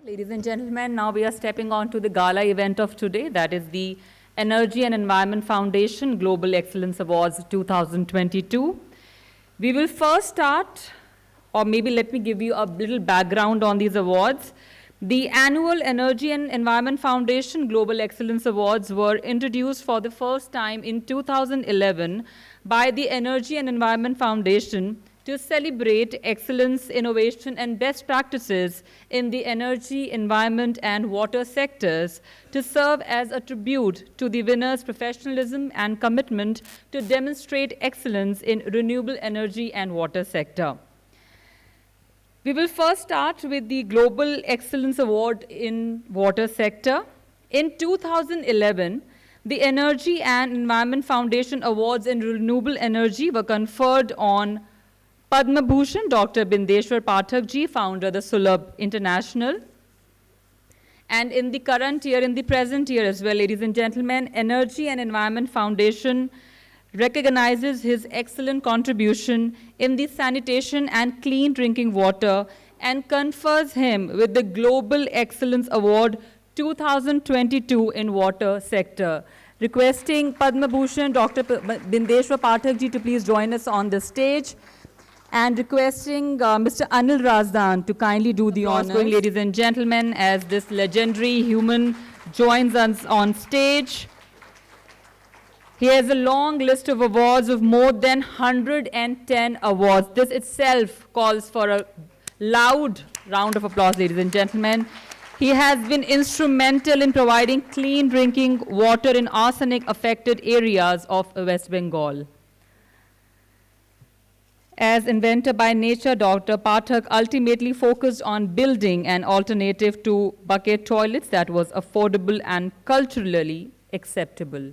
Ladies and gentlemen, now we are stepping on to the gala event of today, that is the Energy and Environment Foundation Global Excellence Awards 2022. We will first start, or maybe let me give you a little background on these awards. The annual Energy and Environment Foundation Global Excellence Awards were introduced for the first time in 2011 by the Energy and Environment Foundation to celebrate excellence, innovation, and best practices in the energy, environment, and water sectors, to serve as a tribute to the winners' professionalism and commitment to demonstrate excellence in renewable energy and water sector. We will first start with the Global Excellence Award in Water Sector. In 2011, the Energy and Environment Foundation Awards in Renewable Energy were conferred on Padma Bhushan, Dr. Bindeshwar Pathak ji, founder of the Sulabh International. And in the current year, in the present year as well, ladies and gentlemen, Energy and Environment Foundation recognizes his excellent contribution in the sanitation and clean drinking water and confers him with the Global Excellence Award 2022 in water sector. Requesting Padma Bhushan, Dr. Bindeshwar Pathak ji to please join us on the stage, and requesting Mr. Anil Razdan to kindly do the honors. Ladies and gentlemen, as this legendary human joins us on stage. He has a long list of awards of more than 110 awards. This itself calls for a loud round of applause, ladies and gentlemen. He has been instrumental in providing clean drinking water in arsenic-affected areas of West Bengal. As inventor by nature, Dr. Pathak ultimately focused on building an alternative to bucket toilets that was affordable and culturally acceptable.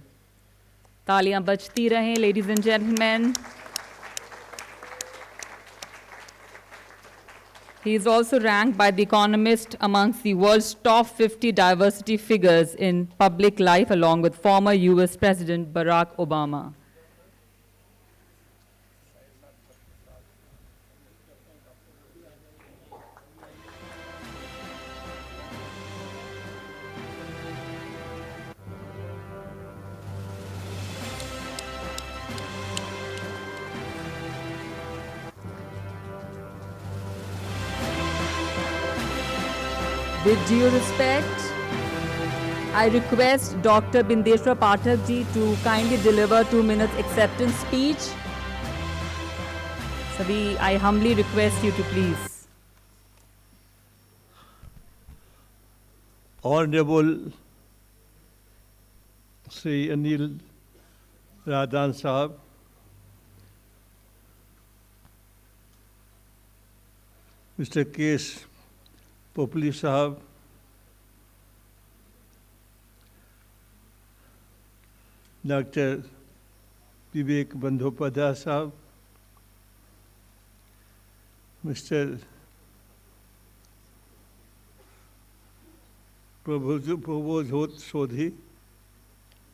Taaliyan bajti rahein, ladies and gentlemen. He is also ranked by The Economist amongst the world's top 50 diversity figures in public life, along with former US President Barack Obama. With due respect, I request Dr. Bindeshwar Pathak ji to kindly deliver 2 minutes acceptance speech. Sabhi, I humbly request you to please. Honorable Sri Anil Razdan Sahab, Mr. K.S. Populi Sahab, Dr. Vivek Bandhopadhyay Sahab, Mr. Prabhojot Sodhi,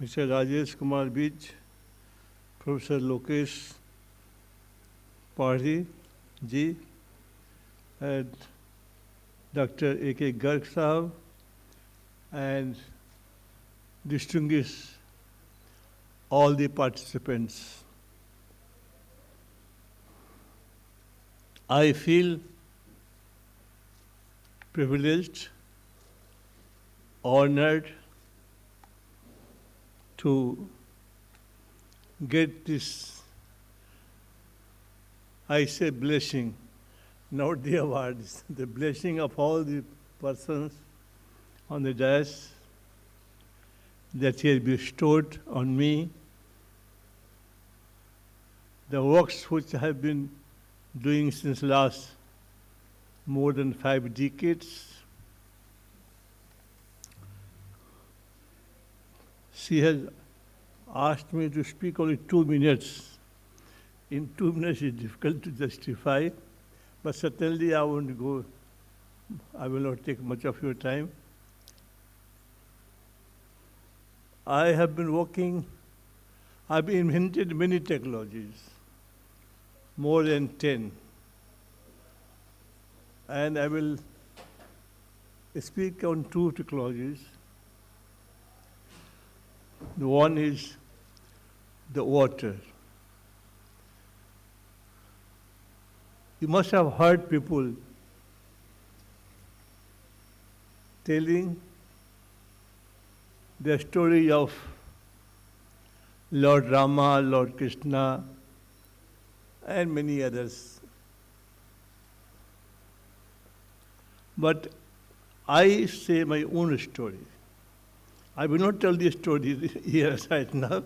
Mr. Rajesh Kumar Bij, Professor Lokesh Parhi ji, and Dr. A.K. Garg Sahab, and distinguished all the participants. I feel privileged, honored to get this, I say, blessing, not the awards, the blessing of all the persons on the dais that he has bestowed on me. The works which I have been doing since last more than 5 decades. She has asked me to speak only 2 minutes. In 2 minutes it's difficult to justify, but certainly I won't go, I will not take much of your time. I have been working, I've invented many technologies, more than 10. And I will speak on two technologies. The one is the water. You must have heard people telling the story of Lord Rama, Lord Krishna, and many others. But I say my own story. I will not tell the story here right now,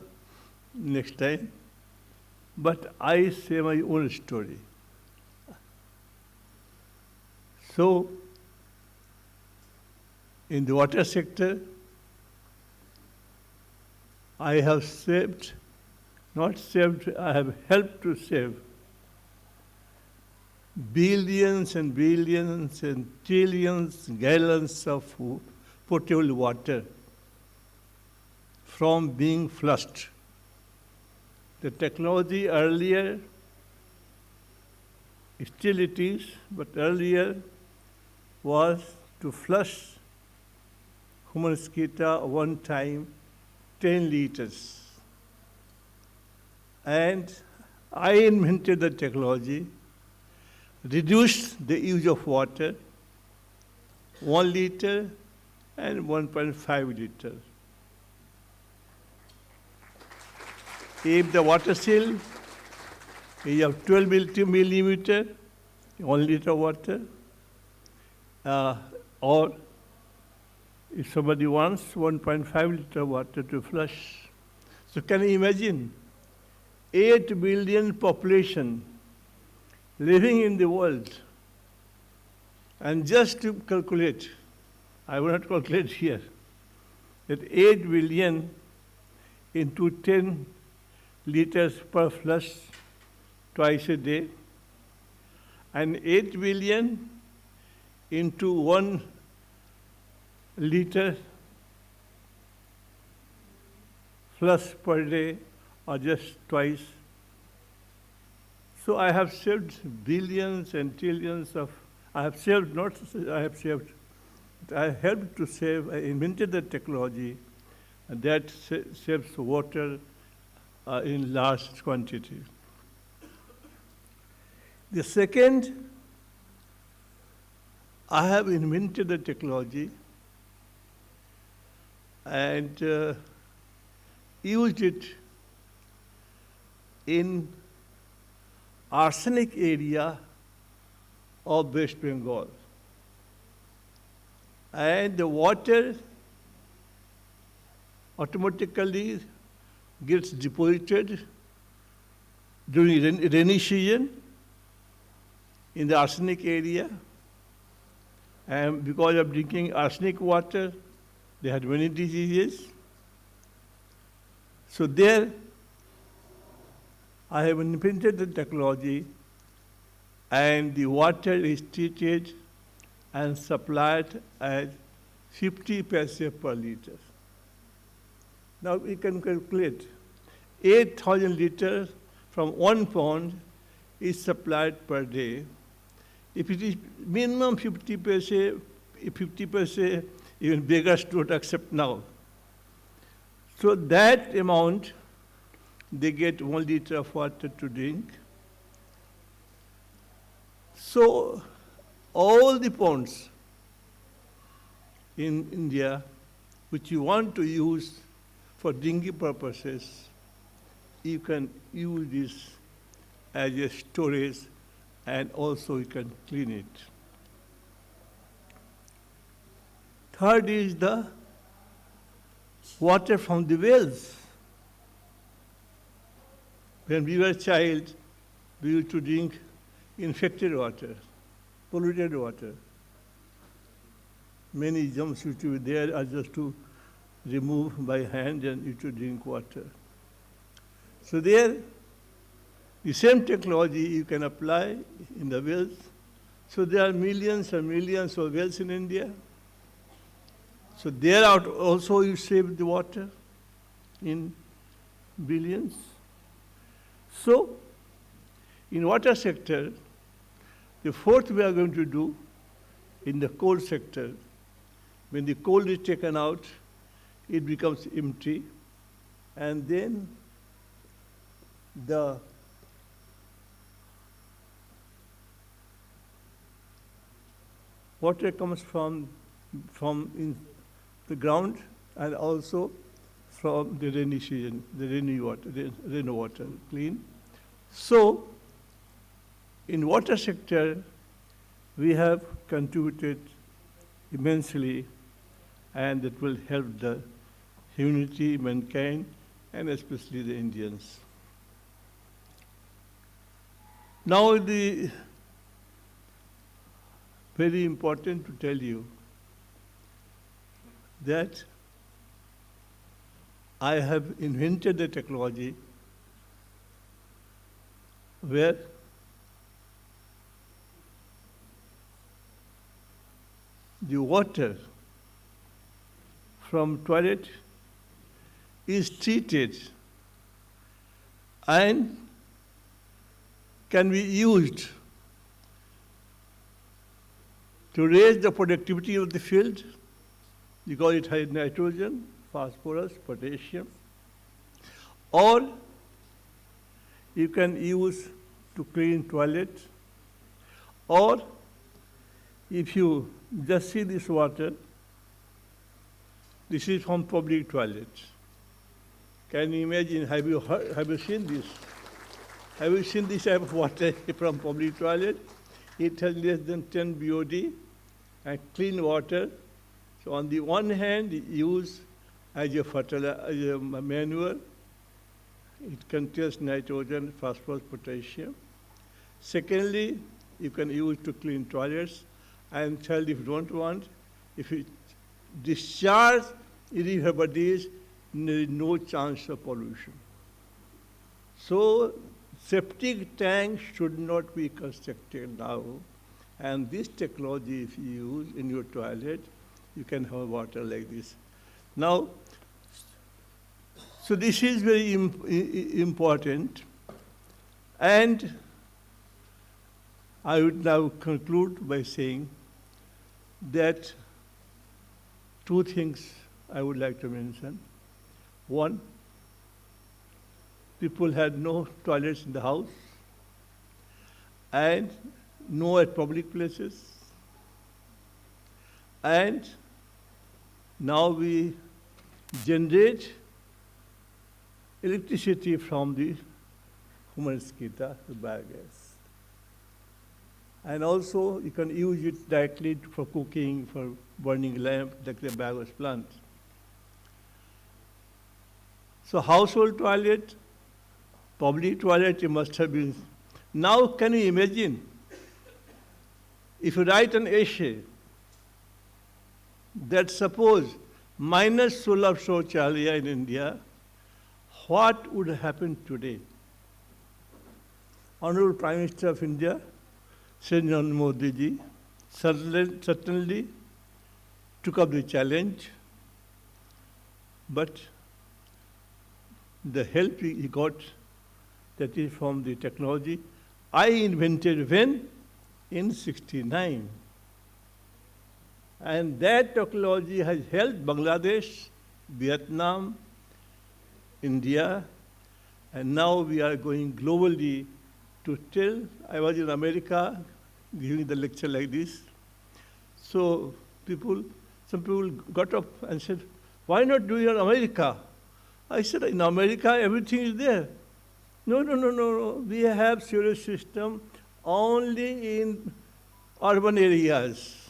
next time, but I say my own story. So, in the water sector, I have saved, not saved, I have helped to save billions and billions and trillions gallons of potable water from being flushed. The technology earlier, still it is, but earlier was to flush human excreta one time 10 liters. And I invented the technology, reduced the use of water, 1 liter and 1.5 liter. If the water seal is of 12 millimeter, 1 liter water, or if somebody wants 1.5 liter water to flush. So can you imagine 8 billion population living in the world, and just to calculate, I will not calculate here, that 8 billion into 10 liters per flush twice a day, and 8 billion into 1 liter flush per day, or just twice. So I have saved billions and trillions of, I have saved, not I have saved, I helped to save, I invented the technology that saves water in large quantity. The second, I have invented the technology and used it in arsenic area of West Bengal. And the water automatically gets deposited during rainy season in the arsenic area. And because of drinking arsenic water, they had many diseases. So there, I have invented the technology, and the water is treated and supplied at 50 paise per liter. Now we can calculate 8,000 liters from 1 pond is supplied per day. If it is minimum 50 paise, even beggars don't accept now. So that amount, they get 1 liter of water to drink. So all the ponds in India which you want to use for drinking purposes, you can use this as a storage, and also you can clean it. Third is the water from the wells. When we were a child, we used to drink infected water, polluted water. Many germs used to be there, are just to remove by hand and you to drink water. So there, the same technology you can apply in the wells. So there are millions and millions of wells in India. So there also you save the water in billions. So in water sector, the fourth we are going to do in the coal sector When the coal is taken out, it becomes empty, and then the water comes from in the ground and also from the rainy season, the rainwater, clean. So, in water sector, we have contributed immensely, and it will help the humanity, mankind, and especially the Indians. Now, the very important to tell you that I have invented a technology where the water from toilet is treated and can be used to raise the productivity of the field because it has nitrogen, phosphorus, potassium, or you can use to clean toilet, or if you just see this water, this is from public toilet. Can you imagine, have you seen this? Have you seen this type of water from public toilet? It has less than 10 BOD and clean water. So on the one hand, used as a fertilizer, as a manure, it contains nitrogen, phosphorus, potassium. Secondly, you can use to clean toilets. And child, if you don't want, if you discharge irrigable bodies, there is no chance of pollution. So, septic tanks should not be constructed now. And this technology, if you use in your toilet, you can have water like this. Now, so this is very important. And I would now conclude by saying that two things I would like to mention. One, people had no toilets in the house and no at public places. And now we generate electricity from the human skita, the biogas. And also, you can use it directly for cooking, for burning lamp, like the biogas plant. So household toilet, public toilet, it must have been. Now, can you imagine, if you write an essay that suppose minus Sulabh Shauchalaya in India, what would happen today? Honorable Prime Minister of India, Shri Narendra Modi ji, certainly took up the challenge, but the help he got, that is from the technology I invented when? In '69. And that technology has helped Bangladesh, Vietnam, India, and now we are going globally to tell. I was in America giving the lecture like this. So some people got up and said, why not do it in America? I said, in America, everything is there. No. We have sewage system only in urban areas.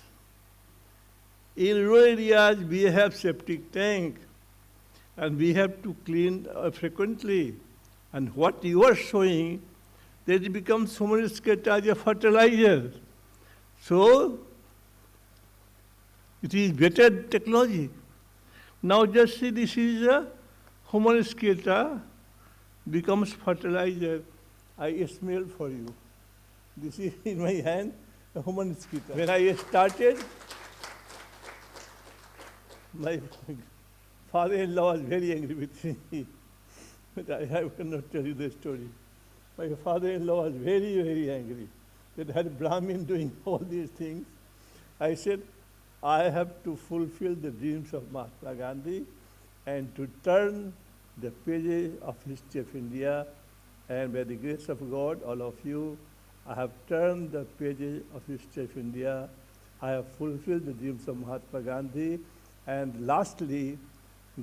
In rural areas, we have septic tank, and we have to clean frequently. And what you are showing, that it becomes human skata as a fertilizer. So, it is better technology. Now just see, this is a human skata becomes fertilizer. I smell for you. This is in my hand, a human skata. When I started, my father-in-law was very angry with me. But I cannot tell you the story. My father-in-law was very, very angry that I had Brahmin doing all these things. I said, I have to fulfill the dreams of Mahatma Gandhi and to turn the pages of history of India. And by the grace of God, all of you, I have turned the pages of history of India. I have fulfilled the dreams of Mahatma Gandhi. And lastly,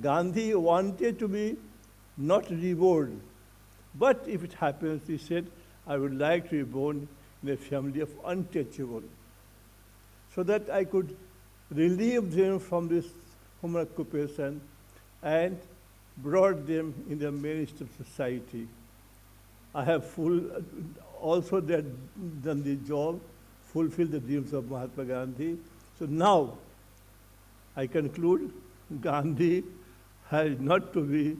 Gandhi wanted to be not reborn. But if it happens, he said, I would like to be born in a family of untouchable, so that I could relieve them from this home occupation and brought them in the mainstream society. I have also done the job, fulfilled the dreams of Mahatma Gandhi. So now, I conclude, Gandhi has not to be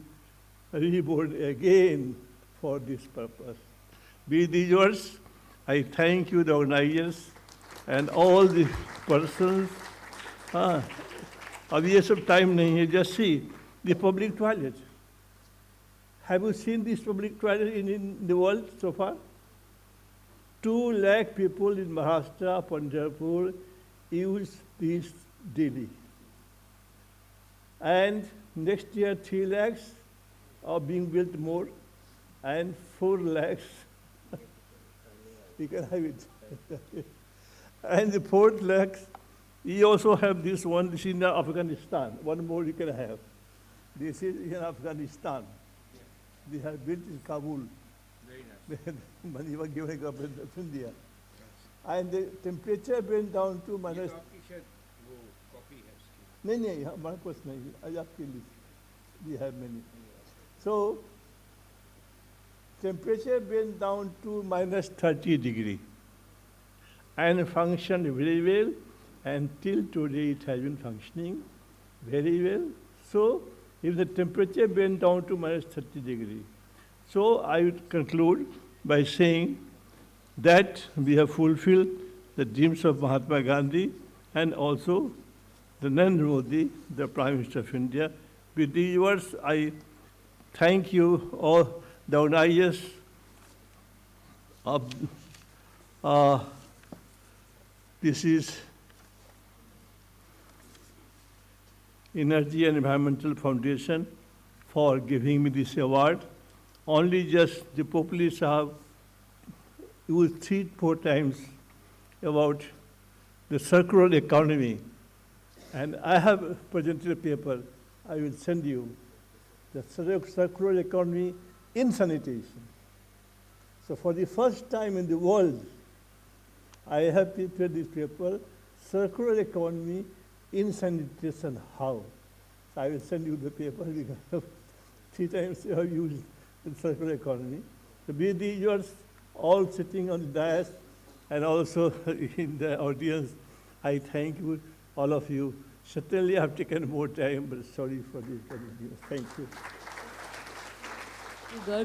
reborn again for this purpose. Be these words, I thank you, the organizers, and all the persons. अब ये सब time नहीं है. Just see the public toilet. Have you seen this public toilet in the world so far? 2 lakh people in Maharashtra, Punjab use this daily. And next year 3 lakhs are being built more, and 4 lakhs you can have it. And the 4th lakhs, we also have this one. This is in Afghanistan. One more you can have. This is in Afghanistan. They have built in Kabul. Very nice. Money was given government of India. And the temperature went down to minus. नहीं हमारे पास नहीं. आज आपके लिए we have many. So temperature went down to minus 30 degree and functioned very well, and till today it has been functioning very well. So if the temperature went down to minus 30 degree, so I would conclude by saying that we have fulfilled the dreams of Mahatma Gandhi and also the Narendra Modi, the Prime Minister of India. With these words, I thank you all, the organizers of this is Energy and Environmental Foundation for giving me this award. Only just the populists have used 3-4 times about the circular economy. And I have presented a paper, I will send you, the circular economy in sanitation. So for the first time in the world, I have prepared this paper, circular economy in sanitation, how? So I will send you the paper because 3 times you have used the circular economy. So be yours all sitting on the dais and also in the audience, I thank you, all of you. Certainly I have taken more time, but sorry for this. Thank you.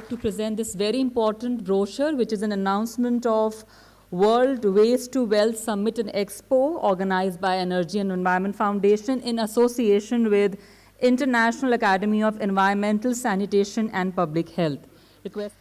To present this very important brochure, which is an announcement of World Waste to Wealth Summit and Expo, organized by Energy and Environment Foundation in association with International Academy of Environmental Sanitation and Public Health. Request